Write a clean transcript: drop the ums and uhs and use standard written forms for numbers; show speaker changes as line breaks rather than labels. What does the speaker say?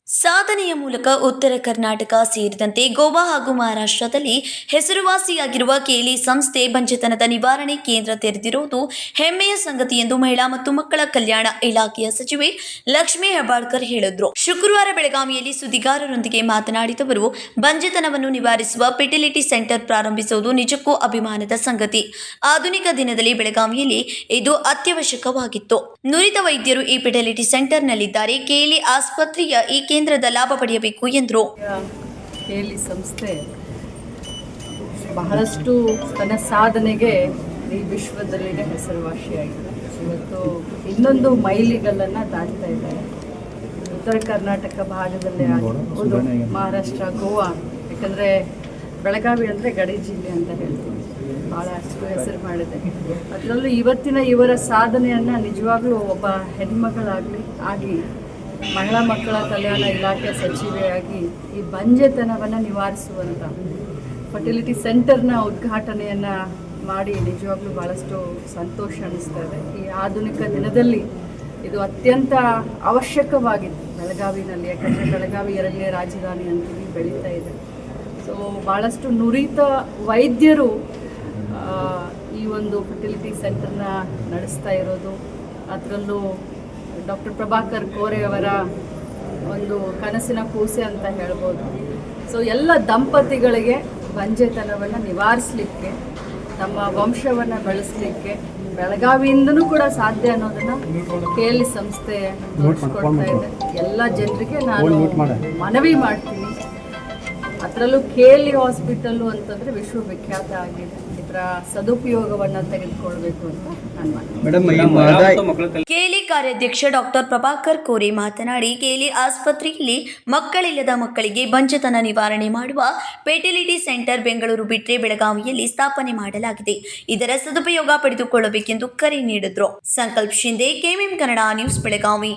ಸಾಧನೆಯ ಮೂಲಕ ಉತ್ತರ ಕರ್ನಾಟಕ ಸೇರಿದಂತೆ ಗೋವಾ ಹಾಗೂ ಮಹಾರಾಷ್ಟ್ರದಲ್ಲಿ ಹೆಸರುವಾಸಿಯಾಗಿರುವ ಕೇಲಿ ಸಂಸ್ಥೆ ಬಂಜೆತನದ ನಿವಾರಣೆ ಕೇಂದ್ರ ತೆರೆದಿರುವುದು ಹೆಮ್ಮೆಯ ಸಂಗತಿ ಎಂದು ಮಹಿಳಾ ಮತ್ತು ಮಕ್ಕಳ ಕಲ್ಯಾಣ ಇಲಾಖೆಯ ಸಚಿವೆ ಲಕ್ಷ್ಮೀ ಹೆಬ್ಬಾಳ್ಕರ್ ಹೇಳಿದರು. ಶುಕ್ರವಾರ ಬೆಳಗಾವಿಯಲ್ಲಿ ಸುದ್ದಿಗಾರರೊಂದಿಗೆ ಮಾತನಾಡಿದವರು, ಬಂಜೆತನವನ್ನು ನಿವಾರಿಸುವ ಫೆರ್ಟಿಲಿಟಿ ಸೆಂಟರ್ ಪ್ರಾರಂಭಿಸುವುದು ನಿಜಕ್ಕೂ ಅಭಿಮಾನದ ಸಂಗತಿ. ಆಧುನಿಕ ದಿನದಲ್ಲಿ ಬೆಳಗಾವಿಯಲ್ಲಿ ಇದು ಅತ್ಯವಶ್ಯಕವಾಗಿತ್ತು. ನುರಿತ ವೈದ್ಯರು ಈ ಫೆರ್ಟಿಲಿಟಿ ಸೆಂಟರ್ನಲ್ಲಿದ್ದಾರೆ. ಕೇಲಿ ಆಸ್ಪತ್ರೆಯ ಈ ಕೇಂದ್ರದ ಲಾಭ ಪಡೆಯಬೇಕು ಎಂದರು.
ಕೇಲಿ ಸಂಸ್ಥೆ ಬಹಳಷ್ಟು ತನ್ನ ಸಾಧನೆಗೆ ಈ ವಿಶ್ವದಲ್ಲಿ ಹೆಸರುವಾಸಿಯಾಗಿದೆ. ಇವತ್ತು ಇನ್ನೊಂದು ಮೈಲಿಗಲ್ಲನ್ನು ದಾಟ್ತಾ ಇದ್ದಾರೆ. ಉತ್ತರ ಕರ್ನಾಟಕ ಭಾಗದಲ್ಲೇ ಆಗಿರ್ಬೋದು, ಮಹಾರಾಷ್ಟ್ರ, ಗೋವಾ, ಯಾಕಂದರೆ ಬೆಳಗಾವಿ ಅಂದರೆ ಗಡಿ ಜಿಲ್ಲೆ ಅಂತ ಹೇಳ್ತೀವಿ, ಭಾಳಷ್ಟು ಹೆಸರು ಮಾಡಿದೆ. ಅದರಲ್ಲೂ ಇವತ್ತಿನ ಇವರ ಸಾಧನೆಯನ್ನು ನಿಜವಾಗ್ಲೂ ಒಬ್ಬ ಹೆಣ್ಮಗಳಾಗಲಿ ಆಗಿ ಮಹಿಳಾ ಮಕ್ಕಳ ಕಲ್ಯಾಣ ಇಲಾಖೆ ಸಚಿವೆಯಾಗಿ ಈ ಬಂಜೆತನವನ್ನು ನಿವಾರಿಸುವಂಥ ಫರ್ಟಿಲಿಟಿ ಸೆಂಟರ್ನ ಉದ್ಘಾಟನೆಯನ್ನು ಮಾಡಿ ನಿಜವಾಗ್ಲೂ ಭಾಳಷ್ಟು ಸಂತೋಷ ಅನ್ನಿಸ್ತಾ ಇದೆ. ಈ ಆಧುನಿಕ ದಿನದಲ್ಲಿ ಇದು ಅತ್ಯಂತ ಅವಶ್ಯಕವಾಗಿತ್ತು ಬೆಳಗಾವಿನಲ್ಲಿ, ಯಾಕಂದರೆ ಬೆಳಗಾವಿ 2ನೇ ರಾಜಧಾನಿ ಅಂತೀವಿ, ಬೆಳೀತಾ ಇದೆ. ಸೊ ಭಾಳಷ್ಟು ನುರಿತ ವೈದ್ಯರು ಈ ಒಂದು ಫರ್ಟಿಲಿಟಿ ಸೆಂಟರ್ನ ನಡೆಸ್ತಾ ಇರೋದು, ಅದರಲ್ಲೂ ಡಾಕ್ಟರ್ ಪ್ರಭಾಕರ್ ಕೋರೆ ಅವರ ಒಂದು ಕನಸಿನ ಕೂಸೆ ಅಂತ ಹೇಳ್ಬೋದು. ಸೊ ಎಲ್ಲ ದಂಪತಿಗಳಿಗೆ ಬಂಜೆತನವನ್ನು ನಿವಾರಿಸಲಿಕ್ಕೆ, ತಮ್ಮ ವಂಶವನ್ನು ಬೆಳೆಸಲಿಕ್ಕೆ ಬೆಳಗಾವಿಯಿಂದನೂ ಕೂಡ ಸಾಧ್ಯ ಅನ್ನೋದನ್ನು ಕೇಲಿ ಸಂಸ್ಥೆ ತೋರಿಸ್ಕೊಡ್ತಾ ಇದೆ. ಎಲ್ಲ ಜನರಿಗೆ ನಾನು ಮನವಿ ಮಾಡ್ತೀನಿ. ಅದರಲ್ಲೂ ಕೇಲಿ ಹಾಸ್ಪಿಟಲ್ಲು ಅಂತಂದರೆ ವಿಶ್ವವಿಖ್ಯಾತ ಆಗಿದೆ. ಇದರ ಸದುಪಯೋಗವನ್ನು ತೆಗೆದುಕೊಳ್ಬೇಕು ಅಂತ ನಾನು
ಕೇಲಿ ಕಾರ್ಯಾಧ್ಯಕ್ಷ ಡಾಕ್ಟರ್ ಪ್ರಭಾಕರ್ ಕೋರೆ ಮಾತನಾಡಿ, ಕೇಲಿ ಆಸ್ಪತ್ರೆಯಲ್ಲಿ ಮಕ್ಕಳಿಲ್ಲದ ಮಕ್ಕಳಿಗೆ ಬಂಜೆತನ ನಿವಾರಣೆ ಮಾಡುವ ಫೆರ್ಟಿಲಿಟಿ ಸೆಂಟರ್ ಬೆಂಗಳೂರು ಬಿಟ್ಟರೆ ಬೆಳಗಾವಿಯಲ್ಲಿ ಸ್ಥಾಪನೆ ಮಾಡಲಾಗಿದೆ. ಇದರ ಸದುಪಯೋಗ ಪಡೆದುಕೊಳ್ಳಬೇಕೆಂದು ಕರೆ ನೀಡಿದ್ರು. ಸಂಕಲ್ಪ ಶಿಂದೆ, ಕೆಎಂಎಂ ಕನ್ನಡ ನ್ಯೂಸ್, ಬೆಳಗಾವಿ.